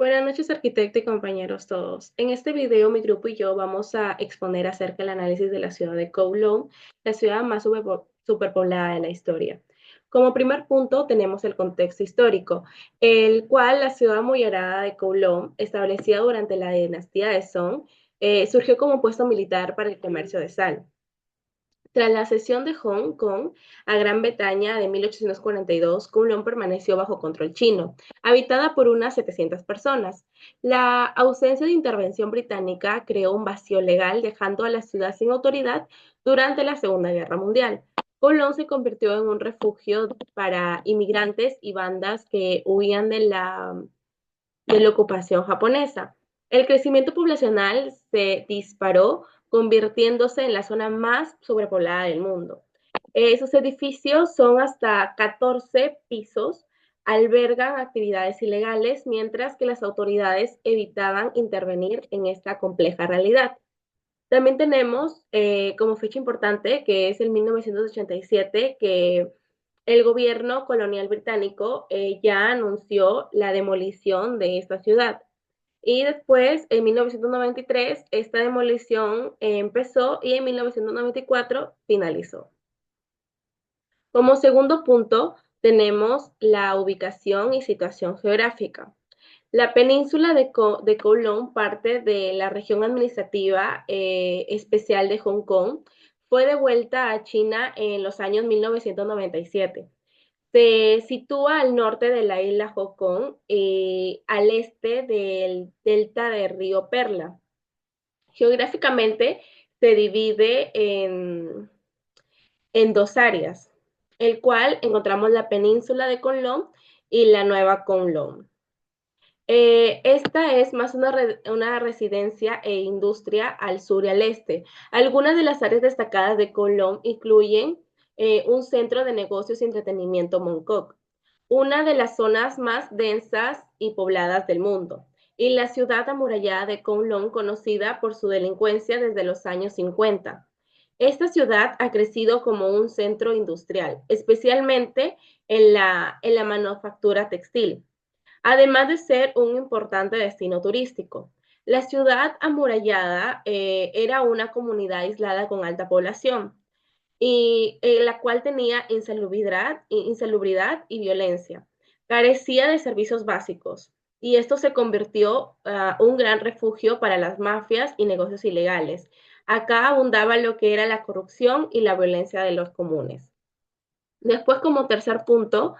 Buenas noches, arquitecto y compañeros todos. En este video, mi grupo y yo vamos a exponer acerca del análisis de la ciudad de Kowloon, la ciudad más superpoblada de la historia. Como primer punto, tenemos el contexto histórico, el cual la ciudad amurallada de Kowloon, establecida durante la dinastía de Song, surgió como puesto militar para el comercio de sal. Tras la cesión de Hong Kong a Gran Bretaña de 1842, Kowloon permaneció bajo control chino, habitada por unas 700 personas. La ausencia de intervención británica creó un vacío legal, dejando a la ciudad sin autoridad durante la Segunda Guerra Mundial. Kowloon se convirtió en un refugio para inmigrantes y bandas que huían de la ocupación japonesa. El crecimiento poblacional se disparó, convirtiéndose en la zona más sobrepoblada del mundo. Esos edificios son hasta 14 pisos, albergan actividades ilegales, mientras que las autoridades evitaban intervenir en esta compleja realidad. También tenemos como fecha importante, que es el 1987, que el gobierno colonial británico ya anunció la demolición de esta ciudad. Y después, en 1993, esta demolición empezó y en 1994 finalizó. Como segundo punto, tenemos la ubicación y situación geográfica. La península de Kowloon, parte de la región administrativa especial de Hong Kong, fue devuelta a China en los años 1997. Se sitúa al norte de la isla Hong Kong, al este del delta del río Perla. Geográficamente se divide en dos áreas, el cual encontramos la península de Kowloon y la nueva Kowloon. Esta es más una residencia e industria al sur y al este. Algunas de las áreas destacadas de Kowloon incluyen un centro de negocios y entretenimiento Mongkok, una de las zonas más densas y pobladas del mundo, y la ciudad amurallada de Kowloon, conocida por su delincuencia desde los años 50. Esta ciudad ha crecido como un centro industrial, especialmente en la manufactura textil, además de ser un importante destino turístico. La ciudad amurallada era una comunidad aislada con alta población, y la cual tenía insalubridad y violencia. Carecía de servicios básicos, y esto se convirtió un gran refugio para las mafias y negocios ilegales. Acá abundaba lo que era la corrupción y la violencia de los comunes. Después, como tercer punto,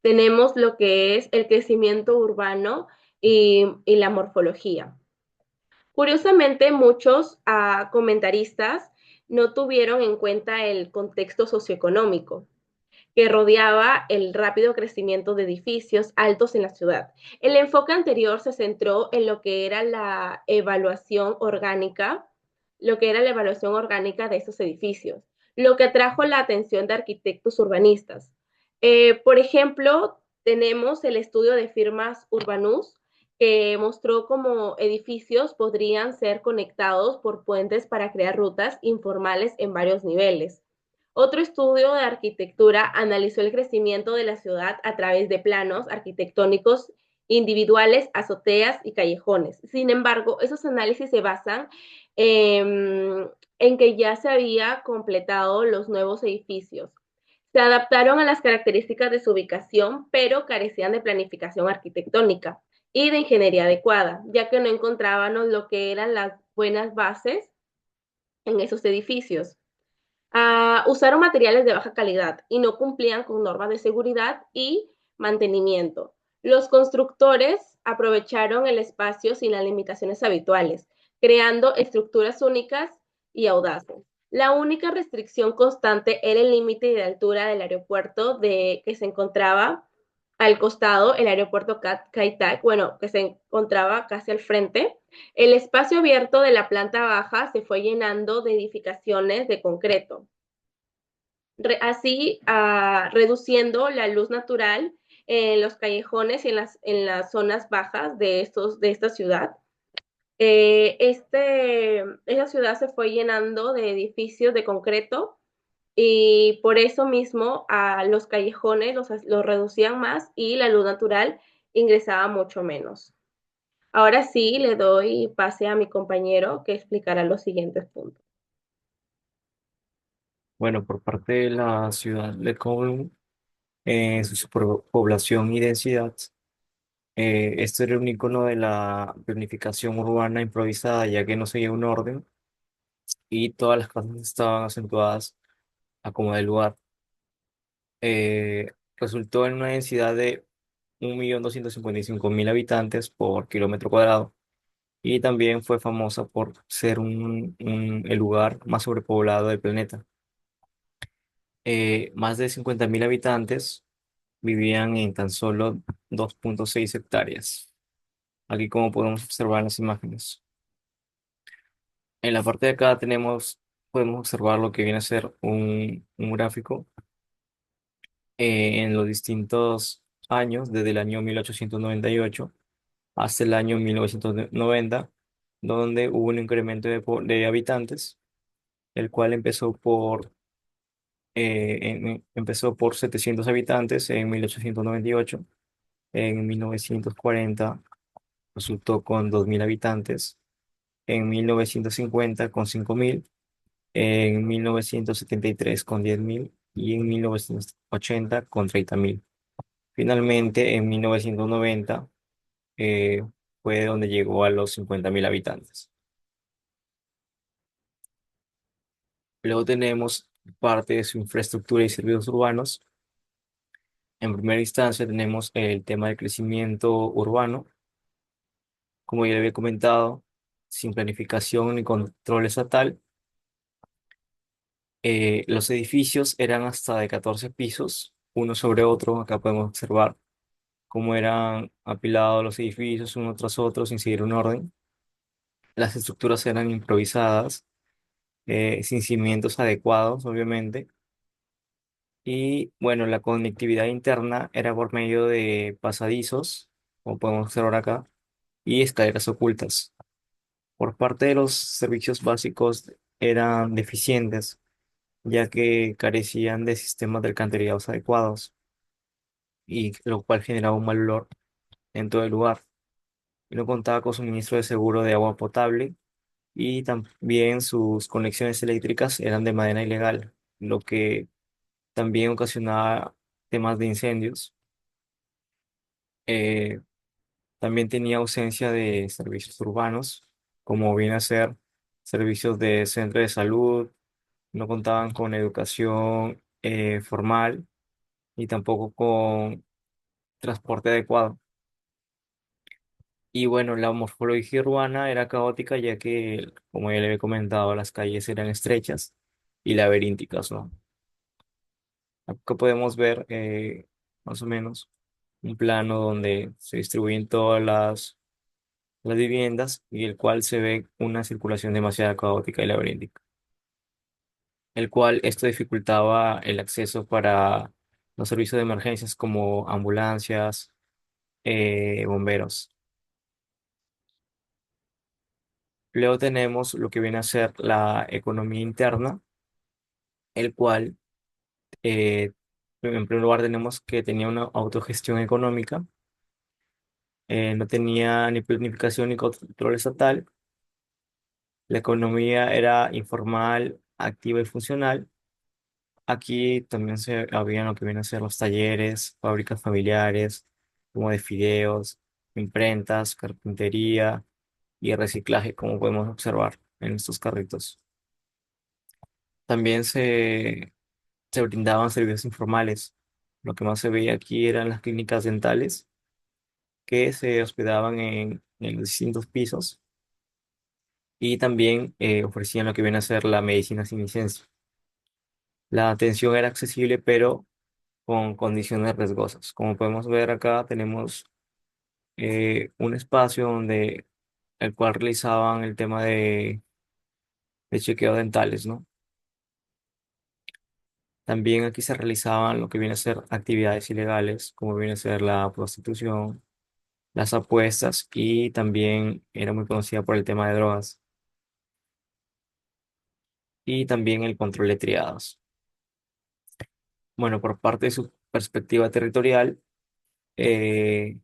tenemos lo que es el crecimiento urbano y la morfología. Curiosamente, muchos comentaristas no tuvieron en cuenta el contexto socioeconómico que rodeaba el rápido crecimiento de edificios altos en la ciudad. El enfoque anterior se centró en lo que era la evaluación orgánica de estos edificios, lo que atrajo la atención de arquitectos urbanistas. Por ejemplo, tenemos el estudio de firmas Urbanus, que mostró cómo edificios podrían ser conectados por puentes para crear rutas informales en varios niveles. Otro estudio de arquitectura analizó el crecimiento de la ciudad a través de planos arquitectónicos individuales, azoteas y callejones. Sin embargo, esos análisis se basan en que ya se había completado los nuevos edificios. Se adaptaron a las características de su ubicación, pero carecían de planificación arquitectónica y de ingeniería adecuada, ya que no encontrábamos lo que eran las buenas bases en esos edificios. Usaron materiales de baja calidad y no cumplían con normas de seguridad y mantenimiento. Los constructores aprovecharon el espacio sin las limitaciones habituales, creando estructuras únicas y audaces. La única restricción constante era el límite de altura del aeropuerto que se encontraba al costado, el aeropuerto Kai Tak, bueno, que se encontraba casi al frente. El espacio abierto de la planta baja se fue llenando de edificaciones de concreto, así reduciendo la luz natural en los callejones y en las zonas bajas de esta ciudad. Esa ciudad se fue llenando de edificios de concreto, y por eso mismo a los callejones los reducían más y la luz natural ingresaba mucho menos. Ahora sí le doy pase a mi compañero que explicará los siguientes puntos. Bueno, por parte de la ciudad de Kowloon, en su superpoblación y densidad, esto era un icono de la planificación urbana improvisada, ya que no seguía un orden y todas las casas estaban acentuadas a como de lugar. Resultó en una densidad de 1.255.000 habitantes por kilómetro cuadrado y también fue famosa por ser el lugar más sobrepoblado del planeta. Más de 50.000 habitantes vivían en tan solo 2,6 hectáreas. Aquí como podemos observar en las imágenes. En la parte de acá podemos observar lo que viene a ser un gráfico en los distintos años, desde el año 1898 hasta el año 1990, donde hubo un incremento de habitantes, el cual empezó por 700 habitantes en 1898. En 1940 resultó con 2.000 habitantes, en 1950 con 5.000, en 1973 con 10.000 y en 1980 con 30.000. Finalmente, en 1990 eh, fue donde llegó a los 50.000 habitantes. Luego tenemos parte de su infraestructura y servicios urbanos. En primera instancia tenemos el tema del crecimiento urbano. Como ya le había comentado, sin planificación ni control estatal, los edificios eran hasta de 14 pisos, uno sobre otro. Acá podemos observar cómo eran apilados los edificios uno tras otro sin seguir un orden. Las estructuras eran improvisadas, sin cimientos adecuados, obviamente. Y bueno, la conectividad interna era por medio de pasadizos, como podemos observar acá, y escaleras ocultas. Por parte de los servicios básicos eran deficientes, ya que carecían de sistemas de alcantarillados adecuados, y lo cual generaba un mal olor en todo el lugar. Y no contaba con suministro de seguro de agua potable, y también sus conexiones eléctricas eran de manera ilegal, lo que también ocasionaba temas de incendios. Eh, También tenía ausencia de servicios urbanos, como viene a ser servicios de centro de salud. No contaban con educación formal y tampoco con transporte adecuado. Y bueno, la morfología urbana era caótica, ya que, como ya le había comentado, las calles eran estrechas y laberínticas, ¿no? Acá podemos ver más o menos un plano donde se distribuyen todas las viviendas y el cual se ve una circulación demasiado caótica y laberíntica, el cual esto dificultaba el acceso para los servicios de emergencias como ambulancias, bomberos. Luego tenemos lo que viene a ser la economía interna, el cual, eh, en primer lugar, tenemos que tenía una autogestión económica, no tenía ni planificación ni control estatal. La economía era informal, activa y funcional. Aquí también había lo que vienen a ser los talleres, fábricas familiares, como de fideos, imprentas, carpintería y reciclaje, como podemos observar en estos carritos. También se brindaban servicios informales. Lo que más se veía aquí eran las clínicas dentales que se hospedaban en los distintos pisos y también ofrecían lo que viene a ser la medicina sin licencia. La atención era accesible, pero con condiciones riesgosas. Como podemos ver acá, tenemos un espacio donde el cual realizaban el tema de chequeo dentales, ¿no? También aquí se realizaban lo que viene a ser actividades ilegales, como viene a ser la prostitución, las apuestas y también era muy conocida por el tema de drogas y también el control de triadas. Bueno, por parte de su perspectiva territorial, eh,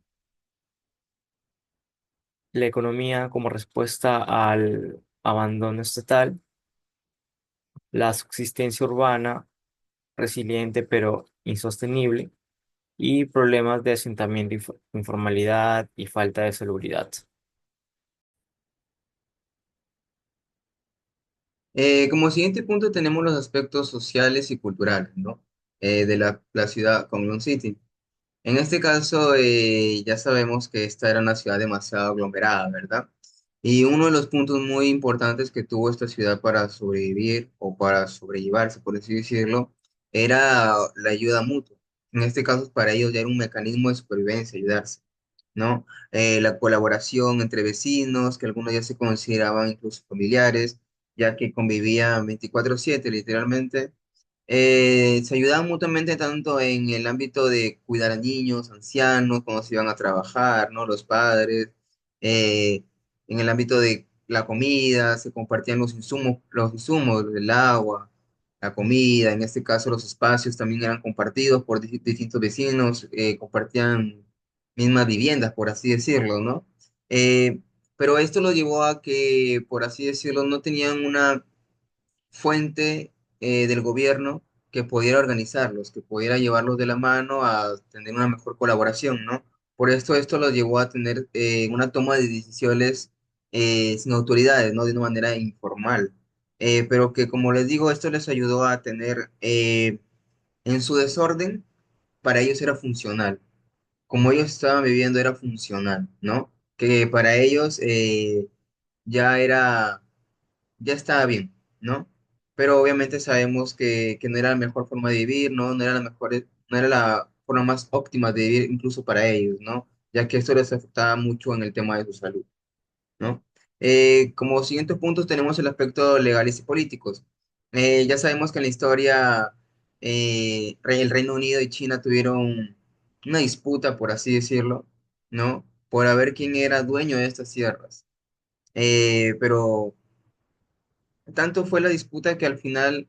la economía como respuesta al abandono estatal, la subsistencia urbana resiliente pero insostenible y problemas de asentamiento, informalidad y falta de salubridad. Como siguiente punto tenemos los aspectos sociales y culturales, ¿no? De la ciudad Kowloon City. En este caso, ya sabemos que esta era una ciudad demasiado aglomerada, ¿verdad? Y uno de los puntos muy importantes que tuvo esta ciudad para sobrevivir o para sobrellevarse, por así decirlo, era la ayuda mutua. En este caso, para ellos ya era un mecanismo de supervivencia, ayudarse, ¿no? La colaboración entre vecinos, que algunos ya se consideraban incluso familiares, ya que convivían 24/7 literalmente. Se ayudaban mutuamente tanto en el ámbito de cuidar a niños, ancianos, cuando se iban a trabajar, ¿no? Los padres, eh, en el ámbito de la comida, se compartían los insumos, el agua, la comida, en este caso los espacios también eran compartidos por distintos vecinos, compartían mismas viviendas, por así decirlo, ¿no? Eh, pero esto lo llevó a que, por así decirlo, no tenían una fuente del gobierno que pudiera organizarlos, que pudiera llevarlos de la mano a tener una mejor colaboración, ¿no? Por esto los llevó a tener una toma de decisiones sin autoridades, ¿no? De una manera informal. Pero que, como les digo, esto les ayudó a tener en su desorden, para ellos era funcional. Como ellos estaban viviendo era funcional, ¿no? Que para ellos ya era ya estaba bien, ¿no? Pero obviamente sabemos que no era la mejor forma de vivir, ¿no? No era la mejor, no era la forma más óptima de vivir incluso para ellos, ¿no? Ya que esto les afectaba mucho en el tema de su salud, ¿no? Como siguientes puntos tenemos el aspecto legales y políticos. Ya sabemos que en la historia el Reino Unido y China tuvieron una disputa, por así decirlo, ¿no? Por a ver quién era dueño de estas tierras. Pero tanto fue la disputa que al final,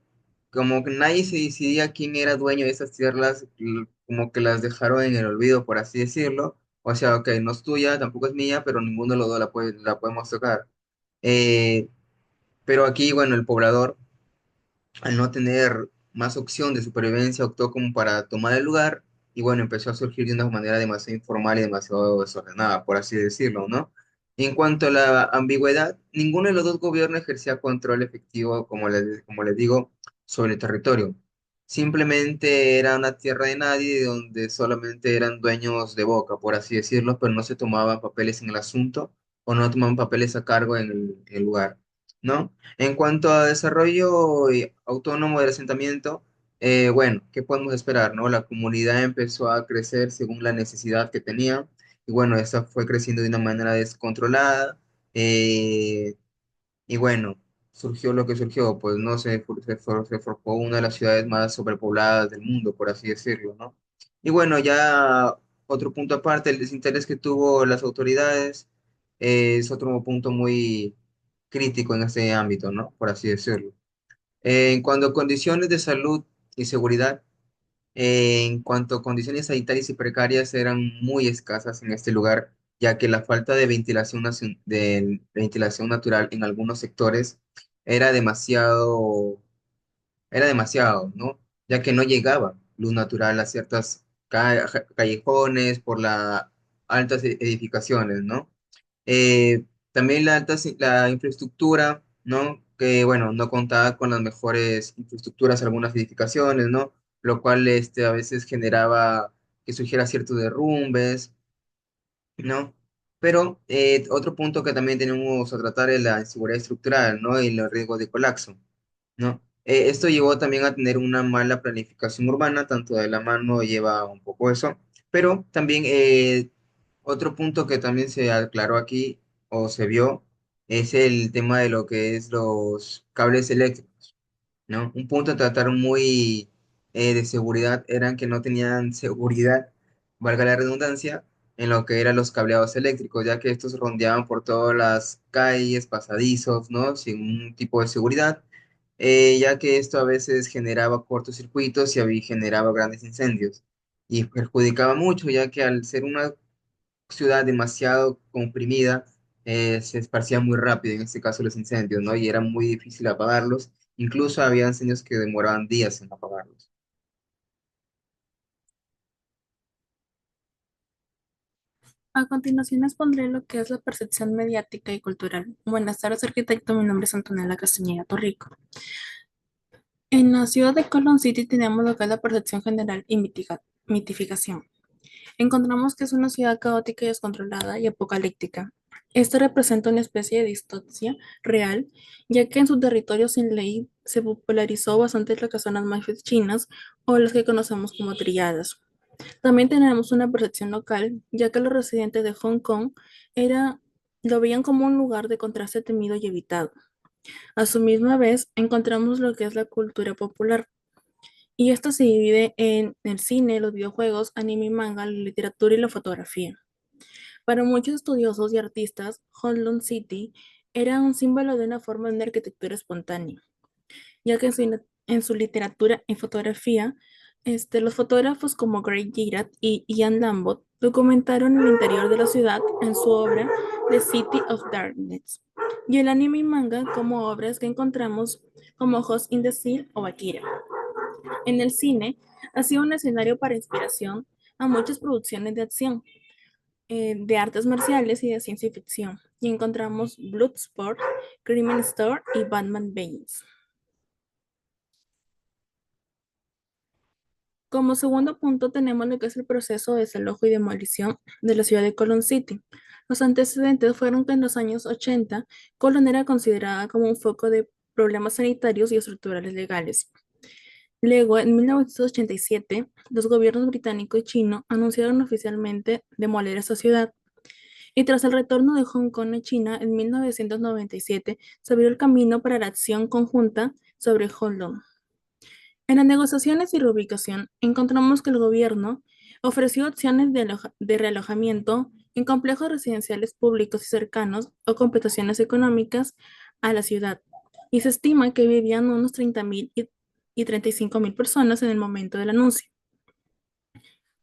como que nadie se decidía quién era dueño de esas tierras, como que las dejaron en el olvido, por así decirlo. O sea, ok, no es tuya, tampoco es mía, pero ninguno de los dos la podemos tocar. Eh, pero aquí, bueno, el poblador al no tener más opción de supervivencia, optó como para tomar el lugar y bueno, empezó a surgir de una manera demasiado informal y demasiado desordenada, por así decirlo, ¿no? En cuanto a la ambigüedad, ninguno de los dos gobiernos ejercía control efectivo, como les digo, sobre el territorio. Simplemente era una tierra de nadie donde solamente eran dueños de boca, por así decirlo, pero no se tomaban papeles en el asunto o no tomaban papeles a cargo en el lugar, ¿no? En cuanto a desarrollo autónomo del asentamiento, bueno, ¿qué podemos esperar, no? La comunidad empezó a crecer según la necesidad que tenía y bueno, esta fue creciendo de una manera descontrolada eh, y bueno, surgió lo que surgió, pues no se forjó una de las ciudades más sobrepobladas del mundo, por así decirlo, ¿no? Y bueno, ya otro punto aparte, el desinterés que tuvo las autoridades es otro punto muy crítico en este ámbito, ¿no? Por así decirlo. En cuanto a condiciones de salud y seguridad, en cuanto a condiciones sanitarias y precarias eran muy escasas en este lugar, ya que la falta de de ventilación natural en algunos sectores era demasiado, era demasiado, ¿no? Ya que no llegaba luz natural a ciertas callejones por las altas edificaciones, ¿no? También la infraestructura, ¿no? Que, bueno, no contaba con las mejores infraestructuras, algunas edificaciones, ¿no? Lo cual a veces generaba que surgiera ciertos derrumbes, ¿no? Pero otro punto que también tenemos a tratar es la inseguridad estructural, ¿no? Y los riesgos de colapso, ¿no? Esto llevó también a tener una mala planificación urbana, tanto de la mano lleva un poco eso, pero también otro punto que también se aclaró aquí o se vio es el tema de lo que es los cables eléctricos, ¿no? Un punto a tratar muy de seguridad eran que no tenían seguridad, valga la redundancia, en lo que eran los cableados eléctricos, ya que estos rondeaban por todas las calles, pasadizos, ¿no? Sin un tipo de seguridad, ya que esto a veces generaba cortocircuitos y generaba grandes incendios y perjudicaba mucho, ya que al ser una ciudad demasiado comprimida, se esparcían muy rápido, en este caso los incendios, ¿no? Y era muy difícil apagarlos. Incluso había incendios que demoraban días en apagarlos. A continuación expondré lo que es la percepción mediática y cultural. Buenas tardes, arquitecto. Mi nombre es Antonella Castañeda Torrico. En la ciudad de Colón City tenemos lo que es la percepción general y mitificación. Encontramos que es una ciudad caótica y descontrolada y apocalíptica. Esto representa una especie de distocia real, ya que en su territorio sin ley se popularizó bastante las zonas más chinas o las que conocemos como trilladas. También tenemos una percepción local, ya que los residentes de Hong Kong era, lo veían como un lugar de contraste temido y evitado. A su misma vez, encontramos lo que es la cultura popular, y esto se divide en el cine, los videojuegos, anime y manga, la literatura y la fotografía. Para muchos estudiosos y artistas, Holland City era un símbolo de una forma de una arquitectura espontánea, ya que en su literatura y fotografía, los fotógrafos como Greg Girard y Ian Lambert documentaron el interior de la ciudad en su obra The City of Darkness, y el anime y manga como obras que encontramos como Ghost in the Shell o Akira. En el cine, ha sido un escenario para inspiración a muchas producciones de acción, de artes marciales y de ciencia ficción, y encontramos Bloodsport, Criminal Store y Batman Begins. Como segundo punto tenemos lo que es el proceso de desalojo y demolición de la ciudad de Colón City. Los antecedentes fueron que en los años 80, Colón era considerada como un foco de problemas sanitarios y estructurales legales. Luego, en 1987, los gobiernos británico y chino anunciaron oficialmente demoler esta ciudad. Y tras el retorno de Hong Kong a China en 1997, se abrió el camino para la acción conjunta sobre Hong Kong. En las negociaciones y reubicación, encontramos que el gobierno ofreció opciones de realojamiento en complejos residenciales públicos y cercanos o compensaciones económicas a la ciudad, y se estima que vivían unos 30.000 y 35.000 personas en el momento del anuncio.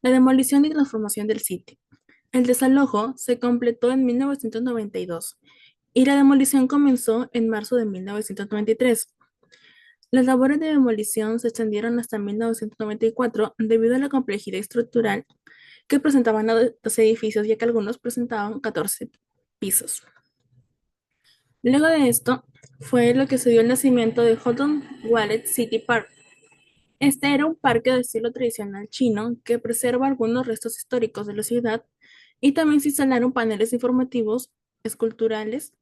La demolición y transformación del sitio. El desalojo se completó en 1992 y la demolición comenzó en marzo de 1993. Las labores de demolición se extendieron hasta 1994 debido a la complejidad estructural que presentaban los edificios, ya que algunos presentaban 14 pisos. Luego de esto fue lo que se dio el nacimiento de Houghton Wallet City Park. Este era un parque de estilo tradicional chino que preserva algunos restos históricos de la ciudad, y también se instalaron paneles informativos, esculturales,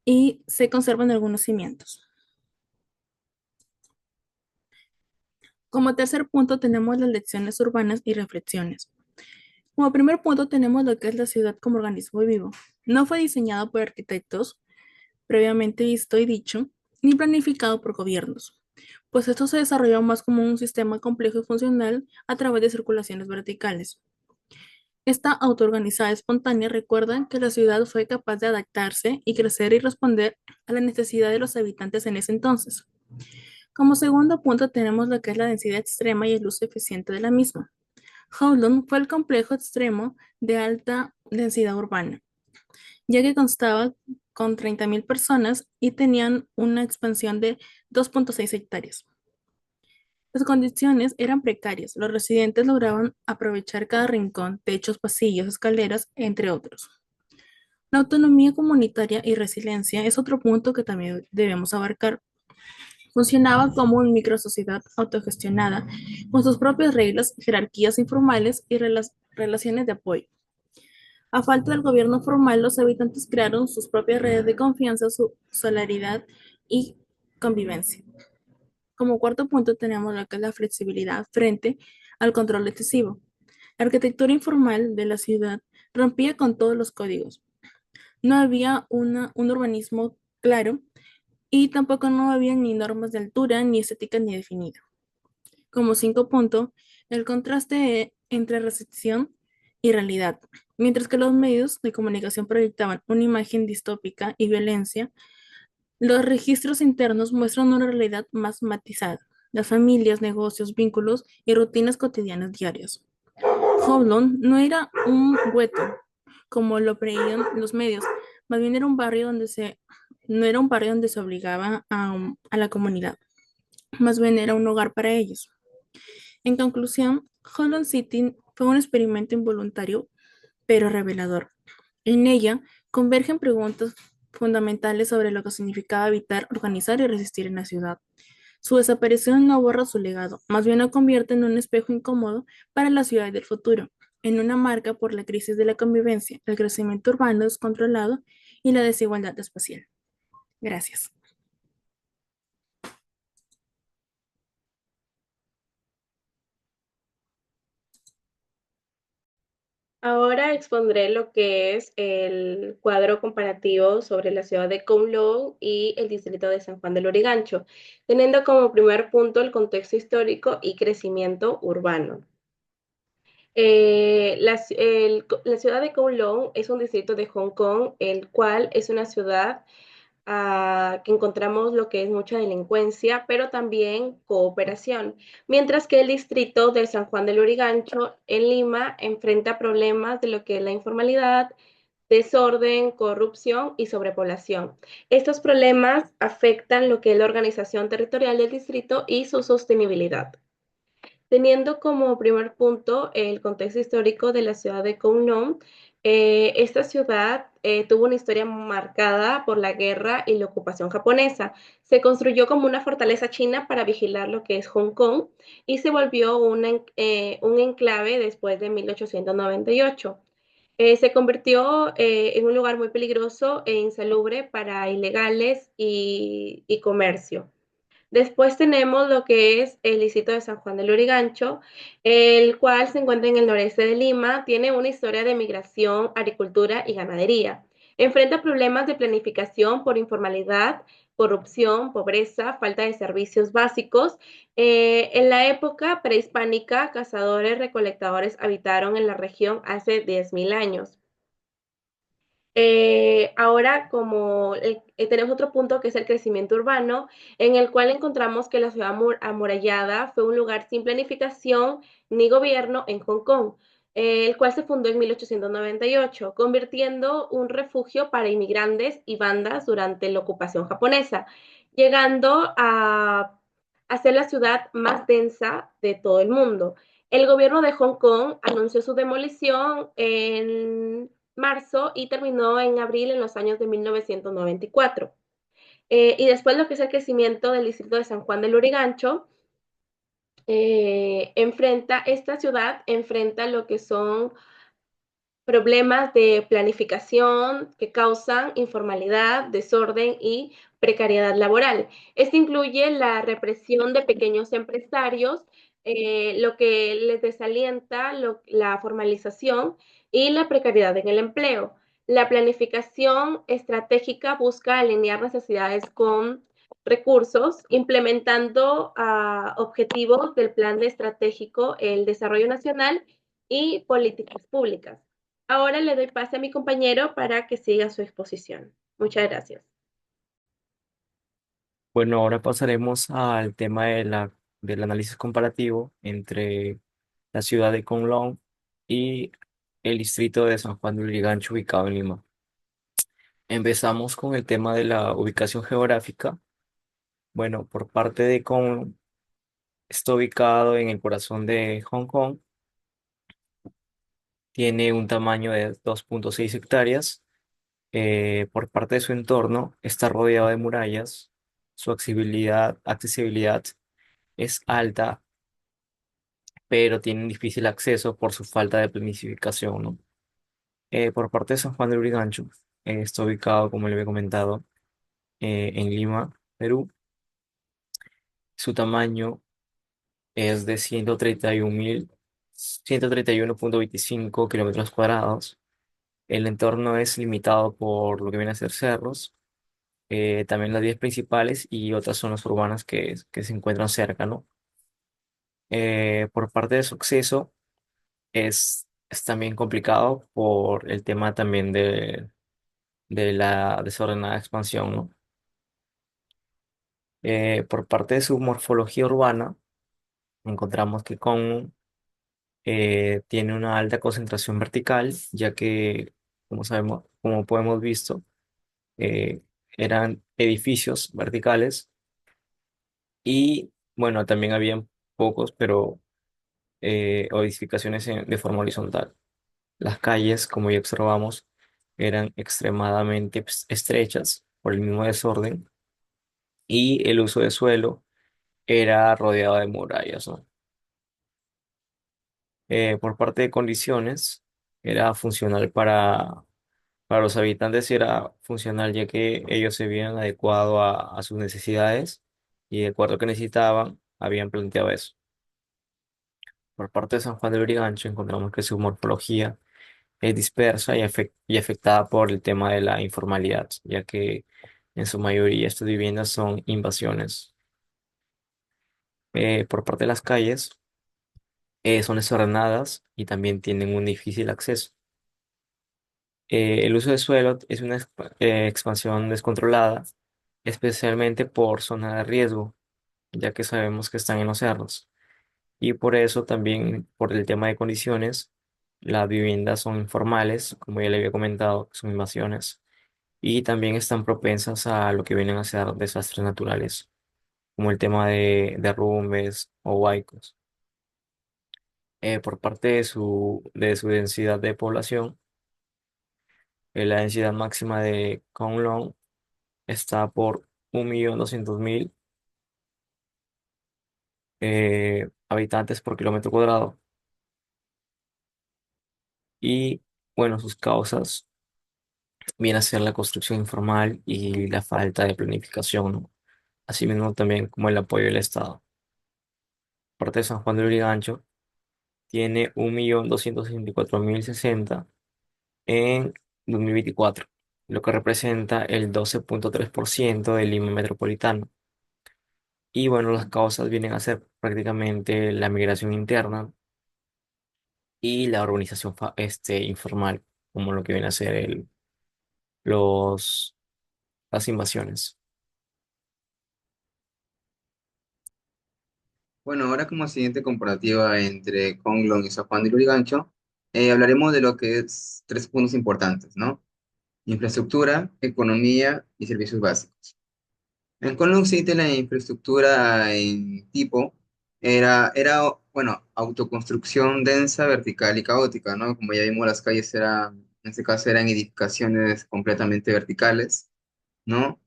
y se conservan algunos cimientos. Como tercer punto tenemos las lecciones urbanas y reflexiones. Como primer punto tenemos lo que es la ciudad como organismo vivo. No fue diseñado por arquitectos, previamente visto y dicho, ni planificado por gobiernos, pues esto se desarrolló más como un sistema complejo y funcional a través de circulaciones verticales. Esta autoorganizada espontánea recuerda que la ciudad fue capaz de adaptarse y crecer y responder a la necesidad de los habitantes en ese entonces. Como segundo punto tenemos lo que es la densidad extrema y el uso eficiente de la misma. Kowloon fue el complejo extremo de alta densidad urbana, ya que constaba con 30.000 personas y tenían una expansión de 2.6 hectáreas. Las condiciones eran precarias, los residentes lograban aprovechar cada rincón, techos, pasillos, escaleras, entre otros. La autonomía comunitaria y resiliencia es otro punto que también debemos abarcar. Funcionaba como una microsociedad autogestionada, con sus propias reglas, jerarquías informales y relaciones de apoyo. A falta del gobierno formal, los habitantes crearon sus propias redes de confianza, su solidaridad y convivencia. Como cuarto punto tenemos lo que es la flexibilidad frente al control excesivo. La arquitectura informal de la ciudad rompía con todos los códigos. No había un urbanismo claro, y tampoco no había ni normas de altura, ni estética ni definida. Como cinco punto, el contraste entre recepción y realidad. Mientras que los medios de comunicación proyectaban una imagen distópica y violencia, los registros internos muestran una realidad más matizada. Las familias, negocios, vínculos y rutinas cotidianas diarias. Kowloon no era un gueto, como lo creían los medios, Más bien era un barrio no era un barrio donde se obligaba a la comunidad, más bien era un hogar para ellos. En conclusión, Holland City fue un experimento involuntario pero revelador. En ella convergen preguntas fundamentales sobre lo que significaba habitar, organizar y resistir en la ciudad. Su desaparición no borra su legado, más bien lo convierte en un espejo incómodo para la ciudad del futuro, en una marca por la crisis de la convivencia, el crecimiento urbano descontrolado y la desigualdad espacial. Gracias. Ahora expondré lo que es el cuadro comparativo sobre la ciudad de Kowloon y el distrito de San Juan del Lurigancho, teniendo como primer punto el contexto histórico y crecimiento urbano. La ciudad de Kowloon es un distrito de Hong Kong, el cual es una ciudad que encontramos lo que es mucha delincuencia, pero también cooperación, mientras que el distrito de San Juan del Lurigancho en Lima enfrenta problemas de lo que es la informalidad, desorden, corrupción y sobrepoblación. Estos problemas afectan lo que es la organización territorial del distrito y su sostenibilidad. Teniendo como primer punto el contexto histórico de la ciudad de Kowloon, esta ciudad tuvo una historia marcada por la guerra y la ocupación japonesa. Se construyó como una fortaleza china para vigilar lo que es Hong Kong y se volvió un enclave después de 1898. Se convirtió en un lugar muy peligroso e insalubre para ilegales y comercio. Después tenemos lo que es el distrito de San Juan del Lurigancho, el cual se encuentra en el noreste de Lima. Tiene una historia de migración, agricultura y ganadería. Enfrenta problemas de planificación por informalidad, corrupción, pobreza, falta de servicios básicos. En la época prehispánica, cazadores recolectadores habitaron en la región hace 10.000 años. Ahora, tenemos otro punto que es el crecimiento urbano, en el cual encontramos que la ciudad amurallada fue un lugar sin planificación ni gobierno en Hong Kong, el cual se fundó en 1898, convirtiendo un refugio para inmigrantes y bandas durante la ocupación japonesa, llegando a ser la ciudad más densa de todo el mundo. El gobierno de Hong Kong anunció su demolición en marzo y terminó en abril en los años de 1994. Y después lo que es el crecimiento del distrito de San Juan del Lurigancho, esta ciudad enfrenta lo que son problemas de planificación que causan informalidad, desorden y precariedad laboral. Esto incluye la represión de pequeños empresarios, lo que les desalienta la formalización y la precariedad en el empleo. La planificación estratégica busca alinear necesidades con recursos, implementando objetivos del plan de estratégico, el desarrollo nacional y políticas públicas. Ahora le doy pase a mi compañero para que siga su exposición. Muchas gracias. Bueno, ahora pasaremos al tema del análisis comparativo entre la ciudad de Kowloon y el distrito de San Juan de Lurigancho ubicado en Lima. Empezamos con el tema de la ubicación geográfica. Bueno, por parte de Kowloon, está ubicado en el corazón de Hong Kong. Tiene un tamaño de 2,6 hectáreas. Por parte de su entorno, está rodeado de murallas. Su accesibilidad es alta, pero tiene un difícil acceso por su falta de planificación, ¿no? Por parte de San Juan de Lurigancho, está ubicado, como le había comentado, en Lima, Perú. Su tamaño es de 131.131.25 kilómetros cuadrados. El entorno es limitado por lo que viene a ser cerros, también las vías principales y otras zonas urbanas que se encuentran cerca, ¿no? Por parte de su acceso es también complicado por el tema también de la desordenada expansión, ¿no? Por parte de su morfología urbana, encontramos que tiene una alta concentración vertical, ya que, como sabemos, como podemos visto, eh, eran edificios verticales y bueno, también habían pocos, pero o edificaciones de forma horizontal. Las calles, como ya observamos, eran extremadamente pues, estrechas por el mismo desorden y el uso de suelo era rodeado de murallas, ¿no? Por parte de condiciones, era funcional para los habitantes, y era funcional ya que ellos se habían adecuado a sus necesidades y de acuerdo a que necesitaban, habían planteado eso. Por parte de San Juan de Lurigancho encontramos que su morfología es dispersa y afectada por el tema de la informalidad, ya que en su mayoría estas viviendas son invasiones. Por parte de las calles, son desordenadas y también tienen un difícil acceso. El uso de suelo es una expansión descontrolada, especialmente por zona de riesgo, ya que sabemos que están en los cerros. Y por eso también, por el tema de condiciones, las viviendas son informales, como ya le había comentado, son invasiones, y también están propensas a lo que vienen a ser desastres naturales, como el tema de derrumbes o huaicos. Por parte de su densidad de población, la densidad máxima de Kowloon está por 1.200.000 habitantes por kilómetro cuadrado. Y bueno, sus causas vienen a ser la construcción informal y la falta de planificación, ¿no? Asimismo también como el apoyo del Estado. Parte de San Juan de Lurigancho tiene 1.264.060 en 2024, lo que representa el 12,3% del Lima metropolitano. Y bueno, las causas vienen a ser prácticamente la migración interna y la urbanización informal, como lo que viene a ser los, las invasiones. Bueno, ahora como siguiente comparativa entre Conglon y San Juan de Lurigancho, hablaremos de lo que es tres puntos importantes, ¿no? Infraestructura, economía y servicios básicos. En Conlon City la infraestructura en tipo bueno, autoconstrucción densa, vertical y caótica, ¿no? Como ya vimos, las calles en este caso eran edificaciones completamente verticales, ¿no?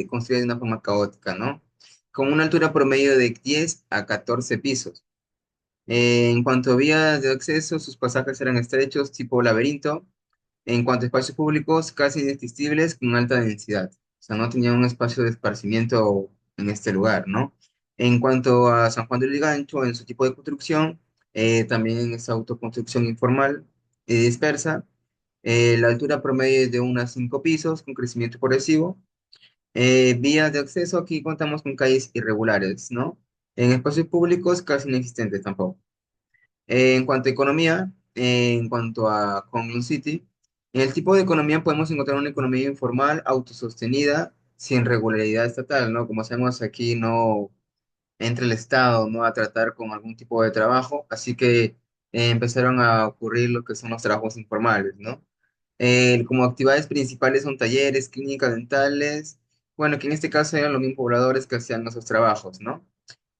Construidas de una forma caótica, ¿no? Con una altura promedio de 10 a 14 pisos. En cuanto a vías de acceso, sus pasajes eran estrechos, tipo laberinto. En cuanto a espacios públicos, casi inaccesibles con alta densidad. O sea, no tenía un espacio de esparcimiento en este lugar, ¿no? En cuanto a San Juan del Lurigancho, en su tipo de construcción, también es autoconstrucción informal y dispersa. La altura promedio es de unos 5 pisos, con crecimiento progresivo. Vías de acceso, aquí contamos con calles irregulares, ¿no? En espacios públicos, casi inexistentes tampoco. En cuanto a economía, en cuanto a Kowloon City, en el tipo de economía podemos encontrar una economía informal, autosostenida, sin regularidad estatal, ¿no? Como sabemos, aquí no entra el Estado, ¿no? A tratar con algún tipo de trabajo, así que empezaron a ocurrir lo que son los trabajos informales, ¿no? Como actividades principales son talleres, clínicas dentales, bueno, que en este caso eran los mismos pobladores que hacían esos trabajos, ¿no?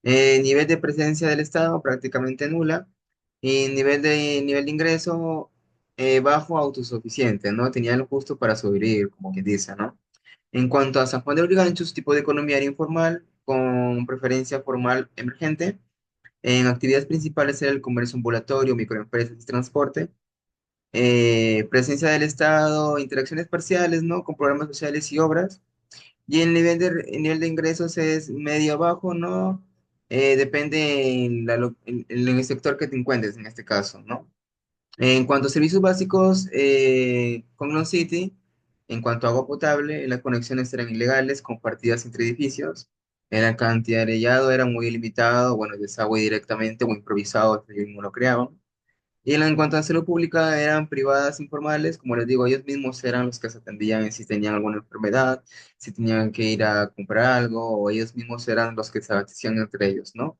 Nivel de presencia del Estado prácticamente nula y nivel de ingreso bajo autosuficiente, ¿no? Tenían lo justo para sobrevivir, como quien dice, ¿no? En cuanto a San Juan de Lurigancho, su tipo de economía era informal, con preferencia formal emergente. En actividades principales era el comercio ambulatorio, microempresas y transporte. Presencia del Estado, interacciones parciales, ¿no? Con programas sociales y obras. Y el nivel de ingresos es medio bajo, ¿no? Depende en el sector que te encuentres en este caso, ¿no? En cuanto a servicios básicos, Conglon City, en cuanto a agua potable, las conexiones eran ilegales, compartidas entre edificios. La cantidad de arellado era muy limitado, bueno, desagüe directamente o improvisado, ellos mismos lo creaban. Y en cuanto a salud pública, eran privadas informales, como les digo, ellos mismos eran los que se atendían si tenían alguna enfermedad, si tenían que ir a comprar algo, o ellos mismos eran los que se abastecían entre ellos, ¿no?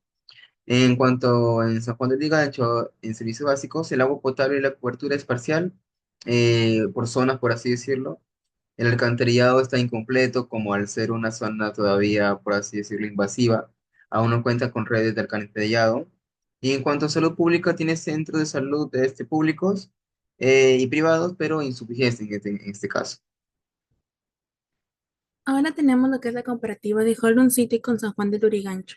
En cuanto en San Juan de Lurigancho, en servicios básicos, el agua potable y la cobertura es parcial, por zonas, por así decirlo. El alcantarillado está incompleto, como al ser una zona todavía, por así decirlo, invasiva, aún no cuenta con redes de alcantarillado. Y en cuanto a salud pública, tiene centros de salud públicos y privados, pero insuficientes en este caso. Ahora tenemos lo que es la comparativa de Holland City con San Juan de Lurigancho.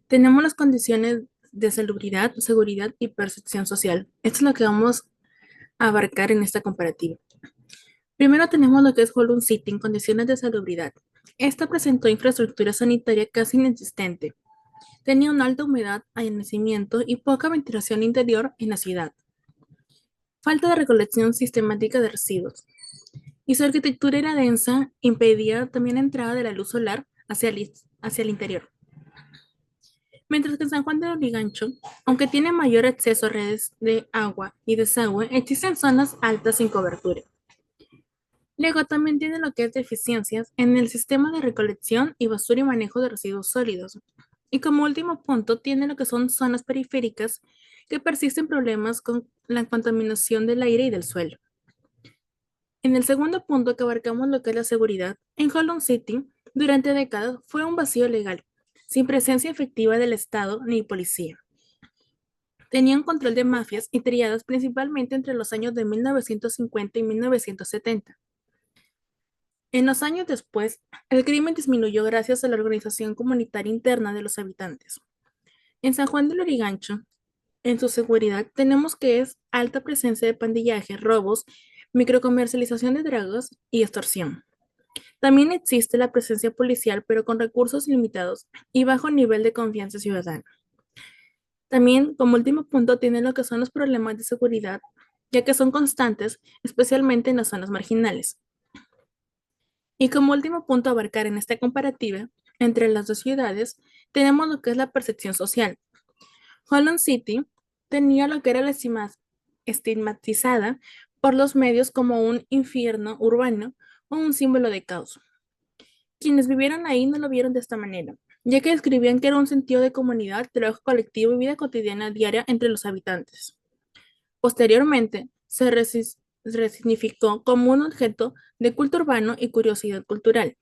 Tenemos las condiciones de salubridad, seguridad y percepción social. Esto es lo que vamos a abarcar en esta comparativa. Primero tenemos lo que es Holland City en condiciones de salubridad. Esta presentó infraestructura sanitaria casi inexistente. Tenía una alta humedad, allanamiento y poca ventilación interior en la ciudad. Falta de recolección sistemática de residuos. Y su arquitectura era densa, impedía también la entrada de la luz solar hacia el interior. Mientras que en San Juan de Lurigancho, aunque tiene mayor acceso a redes de agua y desagüe, existen zonas altas sin cobertura. Luego también tiene lo que es deficiencias en el sistema de recolección y basura y manejo de residuos sólidos. Y como último punto, tiene lo que son zonas periféricas que persisten problemas con la contaminación del aire y del suelo. En el segundo punto que abarcamos lo que es la seguridad, en Holland City, durante décadas fue un vacío legal, sin presencia efectiva del Estado ni policía. Tenían control de mafias y triadas principalmente entre los años de 1950 y 1970. En los años después, el crimen disminuyó gracias a la organización comunitaria interna de los habitantes. En San Juan de Lurigancho, en su seguridad, tenemos que es alta presencia de pandillaje, robos, microcomercialización de drogas y extorsión. También existe la presencia policial, pero con recursos limitados y bajo nivel de confianza ciudadana. También, como último punto, tiene lo que son los problemas de seguridad, ya que son constantes, especialmente en las zonas marginales. Y como último punto a abarcar en esta comparativa entre las dos ciudades, tenemos lo que es la percepción social. Holland City tenía lo que era la estigmatizada por los medios como un infierno urbano o un símbolo de caos. Quienes vivieron ahí no lo vieron de esta manera, ya que describían que era un sentido de comunidad, trabajo colectivo y vida cotidiana diaria entre los habitantes. Posteriormente, se resignificó como un objeto de culto urbano y curiosidad cultural.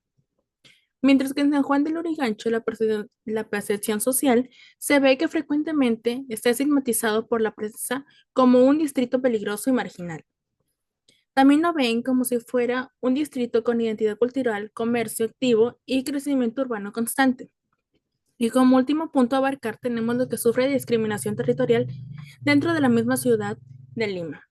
Mientras que en San Juan de Lurigancho la percepción social se ve que frecuentemente está estigmatizado por la prensa como un distrito peligroso y marginal. También lo ven como si fuera un distrito con identidad cultural, comercio activo y crecimiento urbano constante. Y como último punto a abarcar tenemos lo que sufre de discriminación territorial dentro de la misma ciudad de Lima.